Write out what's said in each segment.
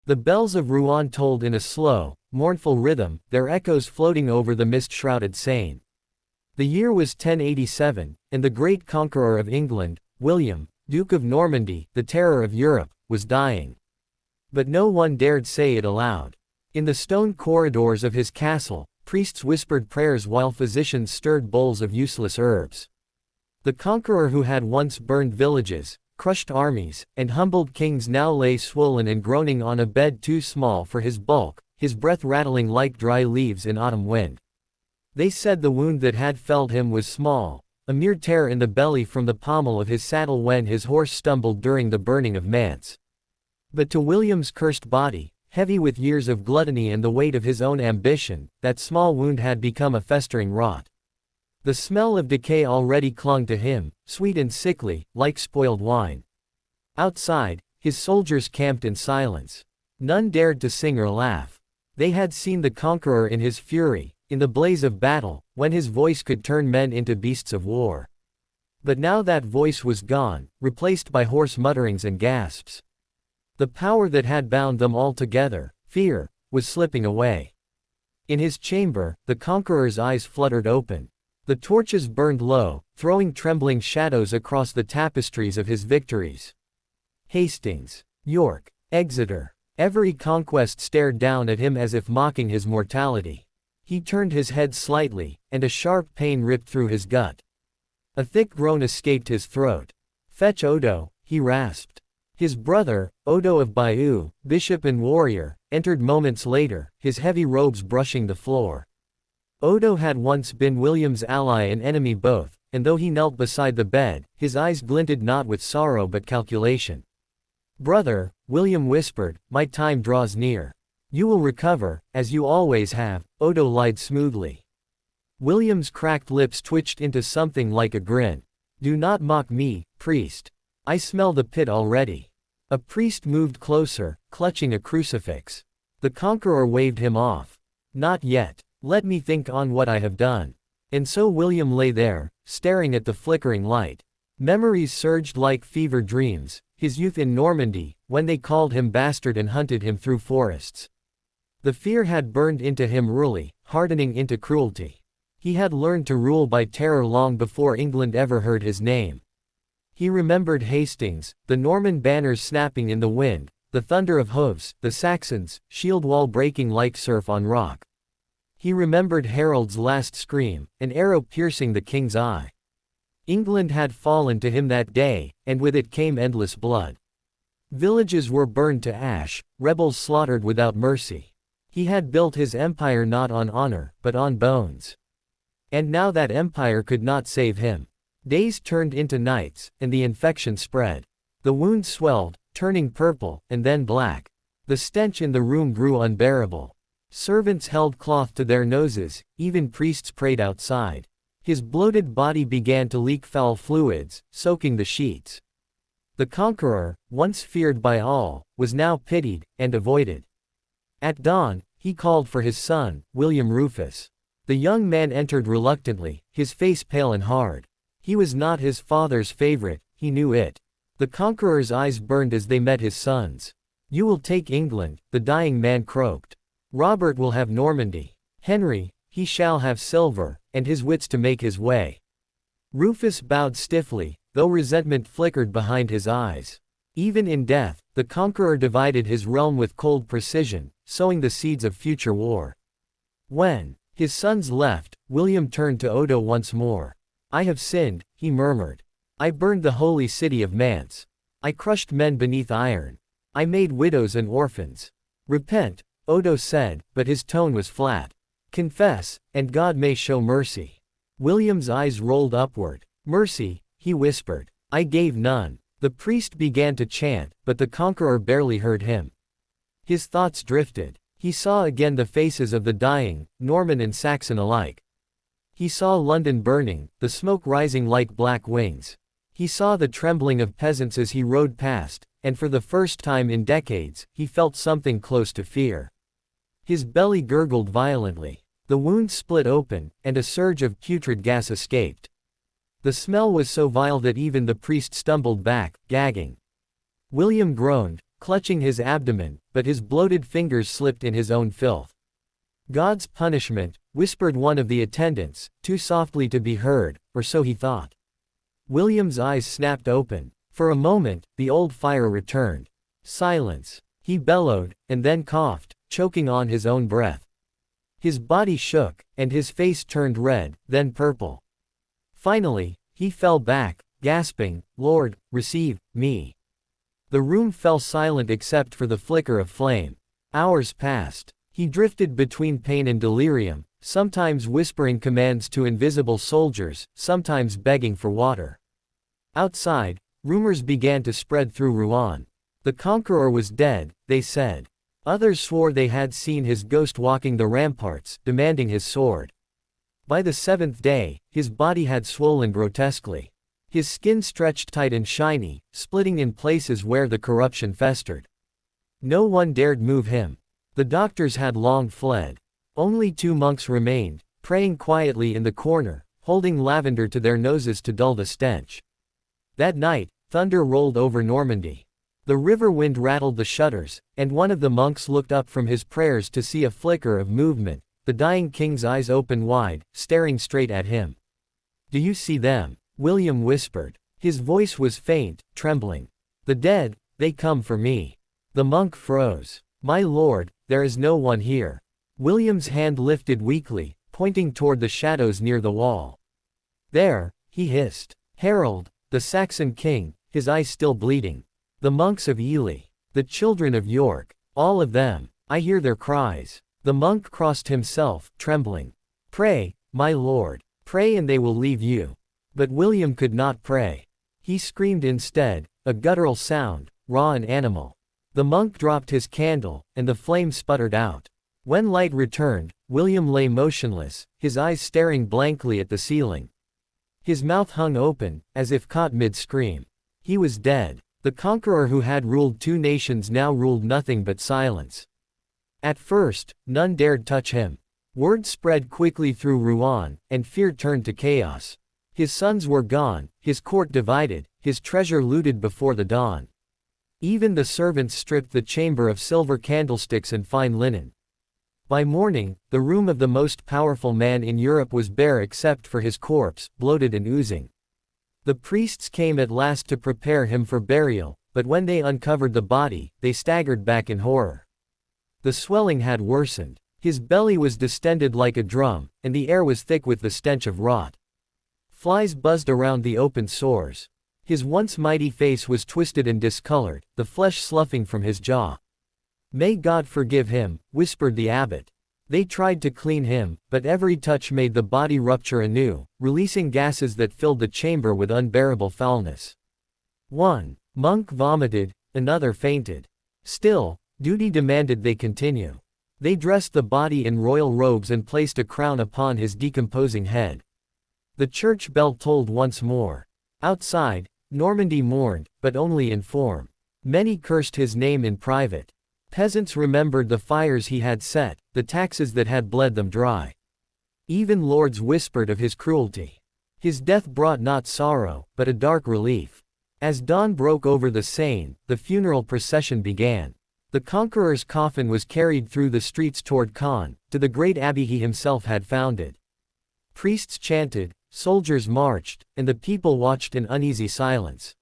The bells of Rouen tolled in a slow, mournful rhythm, their echoes floating over the mist-shrouded Seine. The year was 1087, and the great conqueror of England, William, Duke of Normandy, the terror of Europe, was dying. But no one dared say it aloud. In the stone corridors of his castle, priests whispered prayers while physicians stirred bowls of useless herbs. The conqueror who had once burned villages, crushed armies, and humbled kings now lay swollen and groaning on a bed too small for his bulk, his breath rattling like dry leaves in autumn wind. They said the wound that had felled him was small, a mere tear in the belly from the pommel of his saddle when his horse stumbled during the burning of Mantes. But to William's cursed body, heavy with years of gluttony and the weight of his own ambition, that small wound had become a festering rot. The smell of decay already clung to him, sweet and sickly, like spoiled wine. Outside, his soldiers camped in silence. None dared to sing or laugh. They had seen the conqueror in his fury, in the blaze of battle, when his voice could turn men into beasts of war. But now that voice was gone, replaced by hoarse mutterings and gasps. The power that had bound them all together, fear, was slipping away. In his chamber, the conqueror's eyes fluttered open. The torches burned low, throwing trembling shadows across the tapestries of his victories. Hastings, York, Exeter, every conquest stared down at him as if mocking his mortality. He turned his head slightly, and a sharp pain ripped through his gut. A thick groan escaped his throat. "Fetch Odo," he rasped. His brother, Odo of Bayeux, bishop and warrior, entered moments later, his heavy robes brushing the floor. Odo had once been William's ally and enemy both, and though he knelt beside the bed, his eyes glinted not with sorrow but calculation. "Brother," William whispered, "my time draws near. You will recover, as you always have," Odo lied smoothly. William's cracked lips twitched into something like a grin. "Do not mock me, priest. I smell the pit already." A priest moved closer, clutching a crucifix. The conqueror waved him off. "Not yet. Let me think on what I have done." And so William lay there, staring at the flickering light. Memories surged like fever dreams, his youth in Normandy, when they called him bastard and hunted him through forests. The fear had burned into him really, hardening into cruelty. He had learned to rule by terror long before England ever heard his name. He remembered Hastings, the Norman banners snapping in the wind, the thunder of hooves, the Saxons' shield wall breaking like surf on rock. He remembered Harold's last scream, an arrow piercing the king's eye. England had fallen to him that day, and with it came endless blood. Villages were burned to ash, rebels slaughtered without mercy. He had built his empire not on honor, but on bones. And now that empire could not save him. Days turned into nights, and the infection spread. The wound swelled, turning purple, and then black. The stench in the room grew unbearable. Servants held cloth to their noses, even priests prayed outside. His bloated body began to leak foul fluids, soaking the sheets. The conqueror, once feared by all, was now pitied, and avoided. At dawn, he called for his son, William Rufus. The young man entered reluctantly, his face pale and hard. He was not his father's favorite, he knew it. The conqueror's eyes burned as they met his son's. "You will take England," the dying man croaked. "Robert will have Normandy. Henry, he shall have silver, and his wits to make his way." Rufus bowed stiffly, though resentment flickered behind his eyes. Even in death, the conqueror divided his realm with cold precision, sowing the seeds of future war. When his sons left, William turned to Odo once more. "I have sinned," he murmured. "I burned the holy city of Mantes. I crushed men beneath iron. I made widows and orphans." "Repent," Odo said, but his tone was flat. "Confess, and God may show mercy." William's eyes rolled upward. "Mercy," he whispered. "I gave none." The priest began to chant, but the conqueror barely heard him. His thoughts drifted. He saw again the faces of the dying, Norman and Saxon alike. He saw London burning, the smoke rising like black wings. He saw the trembling of peasants as he rode past, and for the first time in decades, he felt something close to fear. His belly gurgled violently. The wound split open, and a surge of putrid gas escaped. The smell was so vile that even the priest stumbled back, gagging. William groaned, clutching his abdomen, but his bloated fingers slipped in his own filth. "God's punishment," whispered one of the attendants, too softly to be heard, or so he thought. William's eyes snapped open. For a moment, the old fire returned. Silence. He bellowed, and then coughed, choking on his own breath. His body shook, and his face turned red, then purple. Finally, he fell back, gasping, "Lord, receive me." The room fell silent except for the flicker of flame. Hours passed. He drifted between pain and delirium, sometimes whispering commands to invisible soldiers, sometimes begging for water. Outside, rumors began to spread through Rouen. The conqueror was dead, they said. Others swore they had seen his ghost walking the ramparts, demanding his sword. By the 7th day, his body had swollen grotesquely. His skin stretched tight and shiny, splitting in places where the corruption festered. No one dared move him. The doctors had long fled. Only 2 monks remained, praying quietly in the corner, holding lavender to their noses to dull the stench. That night, thunder rolled over Normandy. The river wind rattled the shutters, and one of the monks looked up from his prayers to see a flicker of movement, the dying king's eyes open wide, staring straight at him. "Do you see them?" William whispered. His voice was faint, trembling. "The dead, they come for me." The monk froze. "My lord, there is no one here." William's hand lifted weakly, pointing toward the shadows near the wall. "There," he hissed. "Harold, the Saxon king, his eyes still bleeding. The monks of Ely. The children of York. All of them. I hear their cries." The monk crossed himself, trembling. "Pray, my lord. Pray and they will leave you." But William could not pray. He screamed instead, a guttural sound, raw and animal. The monk dropped his candle, and the flame sputtered out. When light returned, William lay motionless, his eyes staring blankly at the ceiling. His mouth hung open, as if caught mid-scream. He was dead. The conqueror who had ruled 2 nations now ruled nothing but silence. At first, none dared touch him. Word spread quickly through Rouen, and fear turned to chaos. His sons were gone, his court divided, his treasure looted before the dawn. Even the servants stripped the chamber of silver candlesticks and fine linen. By morning, the room of the most powerful man in Europe was bare except for his corpse, bloated and oozing. The priests came at last to prepare him for burial, but when they uncovered the body, they staggered back in horror. The swelling had worsened. His belly was distended like a drum, and the air was thick with the stench of rot. Flies buzzed around the open sores. His once mighty face was twisted and discolored, the flesh sloughing from his jaw. "May God forgive him," whispered the abbot. They tried to clean him, but every touch made the body rupture anew, releasing gases that filled the chamber with unbearable foulness. One monk vomited, another fainted. Still, duty demanded they continue. They dressed the body in royal robes and placed a crown upon his decomposing head. The church bell tolled once more. Outside, Normandy mourned, but only in form. Many cursed his name in private. Peasants remembered the fires he had set, the taxes that had bled them dry. Even lords whispered of his cruelty. His death brought not sorrow, but a dark relief. As dawn broke over the Seine, the funeral procession began. The conqueror's coffin was carried through the streets toward Caen, to the great abbey he himself had founded. Priests chanted, soldiers marched, and the people watched in uneasy silence.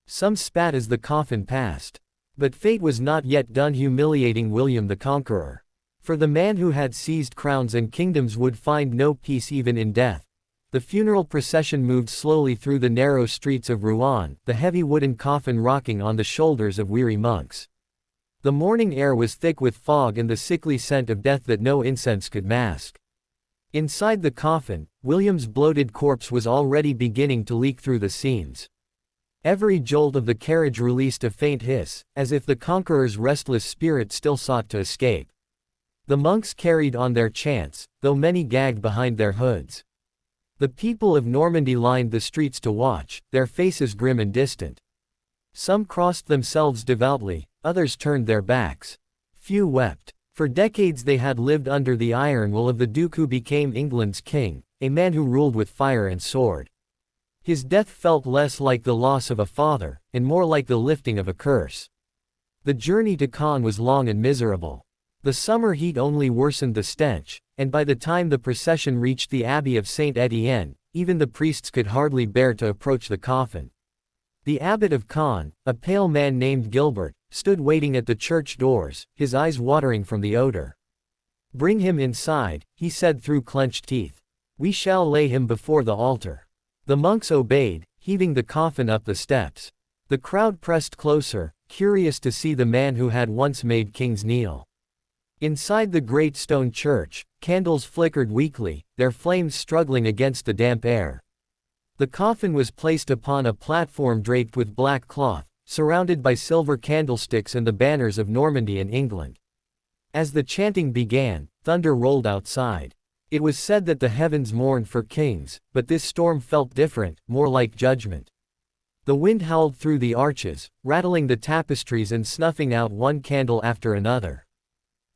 Some spat as the coffin passed. But fate was not yet done humiliating William the Conqueror. For the man who had seized crowns and kingdoms would find no peace even in death. The funeral procession moved slowly through the narrow streets of Rouen, the heavy wooden coffin rocking on the shoulders of weary monks. The morning air was thick with fog and the sickly scent of death that no incense could mask. Inside the coffin, William's bloated corpse was already beginning to leak through the seams. Every jolt of the carriage released a faint hiss, as if the conqueror's restless spirit still sought to escape. The monks carried on their chants, though many gagged behind their hoods. The people of Normandy lined the streets to watch, their faces grim and distant. Some crossed themselves devoutly, others turned their backs. Few wept. For decades they had lived under the iron will of the Duke who became England's king, a man who ruled with fire and sword. His death felt less like the loss of a father, and more like the lifting of a curse. The journey to Caen was long and miserable. The summer heat only worsened the stench, and by the time the procession reached the Abbey of Saint Etienne, even the priests could hardly bear to approach the coffin. The abbot of Caen, a pale man named Gilbert, stood waiting at the church doors, his eyes watering from the odor. "Bring him inside," he said through clenched teeth. "We shall lay him before the altar." The monks obeyed, heaving the coffin up the steps. The crowd pressed closer, curious to see the man who had once made kings kneel. Inside the great stone church, candles flickered weakly, their flames struggling against the damp air. The coffin was placed upon a platform draped with black cloth, surrounded by silver candlesticks and the banners of Normandy and England. As the chanting began, thunder rolled outside. It was said that the heavens mourned for kings, but this storm felt different, more like judgment. The wind howled through the arches, rattling the tapestries and snuffing out one candle after another.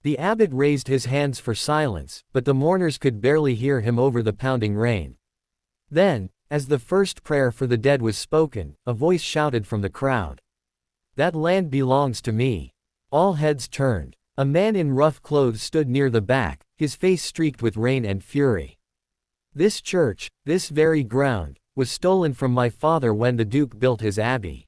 The abbot raised his hands for silence, but the mourners could barely hear him over the pounding rain. Then, as the first prayer for the dead was spoken, a voice shouted from the crowd, "That land belongs to me." All heads turned. A man in rough clothes stood near the back, his face streaked with rain and fury. "This church, this very ground, was stolen from my father when the Duke built his abbey.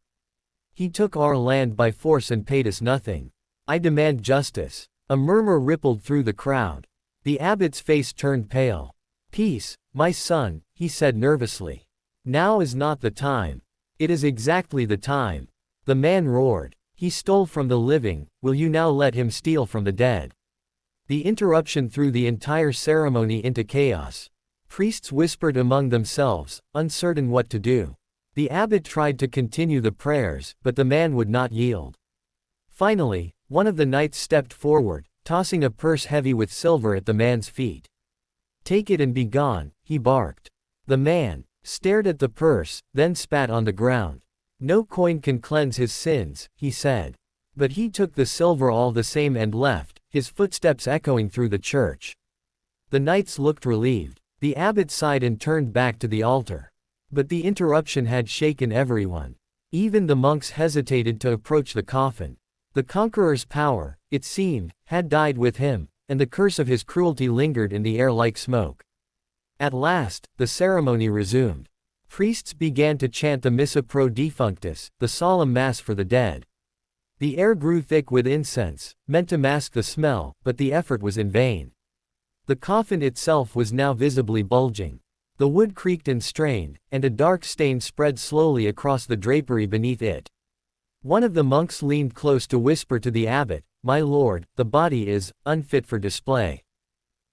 He took our land by force and paid us nothing. I demand justice." A murmur rippled through the crowd. The abbot's face turned pale. "Peace, my son," he said nervously. "Now is not the time." "It is exactly the time." The man roared. "He stole from the living, will you now let him steal from the dead?" The interruption threw the entire ceremony into chaos. Priests whispered among themselves, uncertain what to do. The abbot tried to continue the prayers, but the man would not yield. Finally, one of the knights stepped forward, tossing a purse heavy with silver at the man's feet. "Take it and be gone," he barked. The man stared at the purse, then spat on the ground. "No coin can cleanse his sins," he said. But he took the silver all the same and left, his footsteps echoing through the church. The knights looked relieved. The abbot sighed and turned back to the altar. But the interruption had shaken everyone. Even the monks hesitated to approach the coffin. The conqueror's power, it seemed, had died with him, and the curse of his cruelty lingered in the air like smoke. At last, the ceremony resumed. Priests began to chant the Missa pro defunctis, the solemn mass for the dead. The air grew thick with incense, meant to mask the smell, but the effort was in vain. The coffin itself was now visibly bulging. The wood creaked and strained, and a dark stain spread slowly across the drapery beneath it. One of the monks leaned close to whisper to the abbot, "My lord, the body is unfit for display.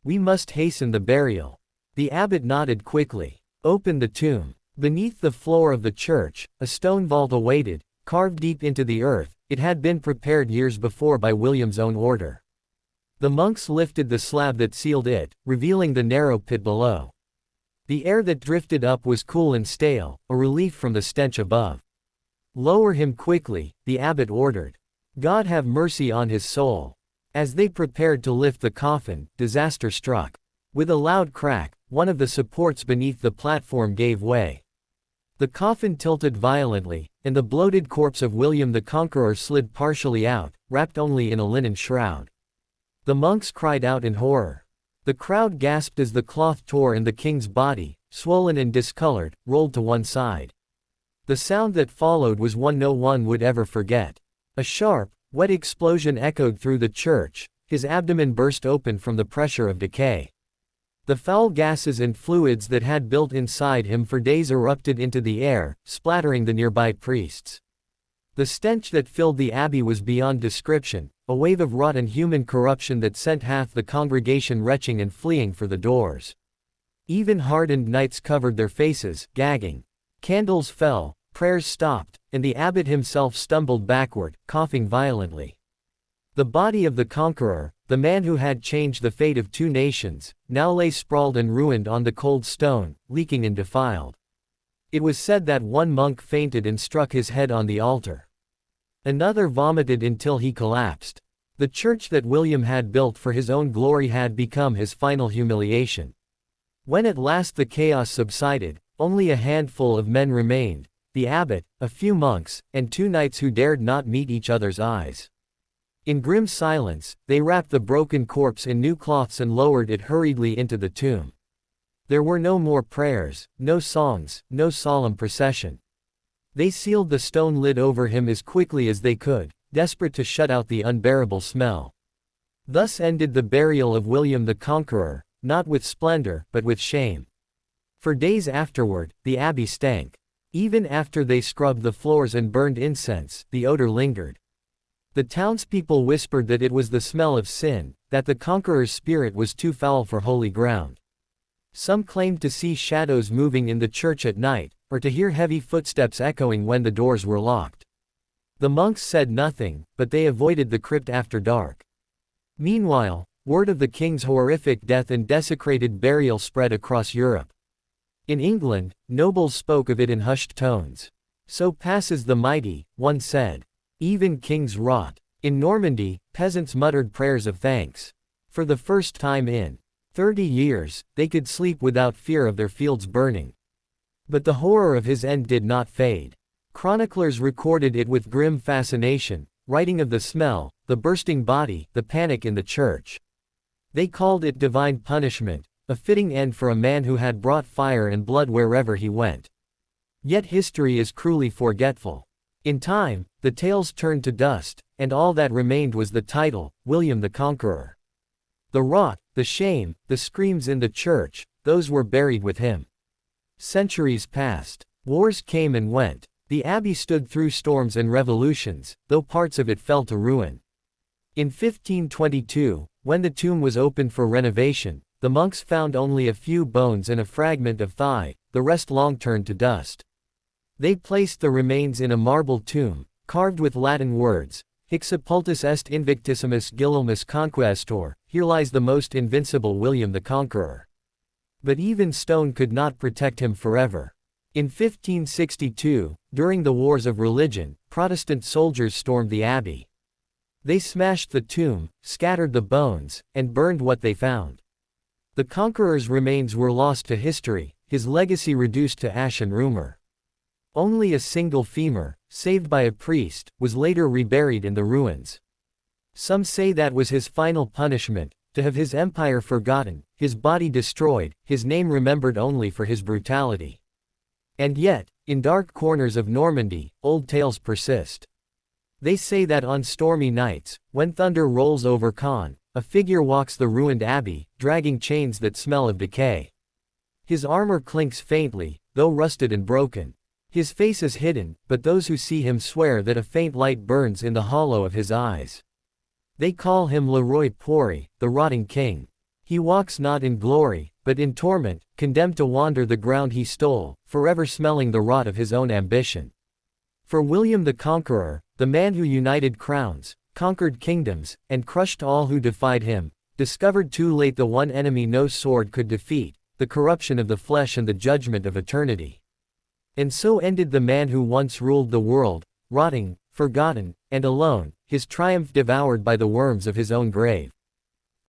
We must hasten the burial." The abbot nodded quickly. "Open the tomb." Beneath the floor of the church, a stone vault awaited, carved deep into the earth. It had been prepared years before by William's own order. The monks lifted the slab that sealed it, revealing the narrow pit below. The air that drifted up was cool and stale, a relief from the stench above. "Lower him quickly," the abbot ordered. "God have mercy on his soul." As they prepared to lift the coffin, disaster struck. With a loud crack, one of the supports beneath the platform gave way. The coffin tilted violently, and the bloated corpse of William the Conqueror slid partially out, wrapped only in a linen shroud. The monks cried out in horror. The crowd gasped as the cloth tore and the king's body, swollen and discolored, rolled to one side. The sound that followed was one no one would ever forget. A sharp, wet explosion echoed through the church. His abdomen burst open from the pressure of decay. The foul gases and fluids that had built inside him for days erupted into the air, splattering the nearby priests. The stench that filled the abbey was beyond description, a wave of rotten human corruption that sent half the congregation retching and fleeing for the doors. Even hardened knights covered their faces, gagging. Candles fell, prayers stopped, and the abbot himself stumbled backward, coughing violently. The body of the conqueror, the man who had changed the fate of two nations, now lay sprawled and ruined on the cold stone, leaking and defiled. It was said that one monk fainted and struck his head on the altar. Another vomited until he collapsed. The church that William had built for his own glory had become his final humiliation. When at last the chaos subsided, only a handful of men remained, the abbot, a few monks, and two knights who dared not meet each other's eyes. In grim silence, they wrapped the broken corpse in new cloths and lowered it hurriedly into the tomb. There were no more prayers, no songs, no solemn procession. They sealed the stone lid over him as quickly as they could, desperate to shut out the unbearable smell. Thus ended the burial of William the Conqueror, not with splendor, but with shame. For days afterward, the abbey stank. Even after they scrubbed the floors and burned incense, the odor lingered. The townspeople whispered that it was the smell of sin, that the conqueror's spirit was too foul for holy ground. Some claimed to see shadows moving in the church at night, or to hear heavy footsteps echoing when the doors were locked. The monks said nothing, but they avoided the crypt after dark. Meanwhile, word of the king's horrific death and desecrated burial spread across Europe. In England, nobles spoke of it in hushed tones. "So passes the mighty," one said. Even kings rot. In Normandy, peasants muttered prayers of thanks. For the first time in 30 years, they could sleep without fear of their fields burning. But the horror of his end did not fade. Chroniclers recorded it with grim fascination, writing of the smell, the bursting body, the panic in the church. They called it divine punishment, a fitting end for a man who had brought fire and blood wherever he went. Yet history is cruelly forgetful. In time, the tales turned to dust, and all that remained was the title, William the Conqueror. The rot, the shame, the screams in the church, those were buried with him. Centuries passed. Wars came and went. The abbey stood through storms and revolutions, though parts of it fell to ruin. In 1522, when the tomb was opened for renovation, the monks found only a few bones and a fragment of thigh, the rest long turned to dust. They placed the remains in a marble tomb, carved with Latin words, Hic sepultus est invictissimus Guilhelmus Conquestor, here lies the most invincible William the Conqueror. But even stone could not protect him forever. In 1562, during the Wars of Religion, Protestant soldiers stormed the abbey. They smashed the tomb, scattered the bones, and burned what they found. The conqueror's remains were lost to history, his legacy reduced to ash and rumor. Only a single femur, saved by a priest, was later reburied in the ruins. Some say that was his final punishment, to have his empire forgotten, his body destroyed, his name remembered only for his brutality. And yet, in dark corners of Normandy, old tales persist. They say that on stormy nights, when thunder rolls over Caen, a figure walks the ruined abbey, dragging chains that smell of decay. His armor clinks faintly, though rusted and broken. His face is hidden, but those who see him swear that a faint light burns in the hollow of his eyes. They call him Le Roi Pourri, the rotting king. He walks not in glory, but in torment, condemned to wander the ground he stole, forever smelling the rot of his own ambition. For William the Conqueror, the man who united crowns, conquered kingdoms, and crushed all who defied him, discovered too late the one enemy no sword could defeat, the corruption of the flesh and the judgment of eternity. And so ended the man who once ruled the world, rotting, forgotten, and alone, his triumph devoured by the worms of his own grave.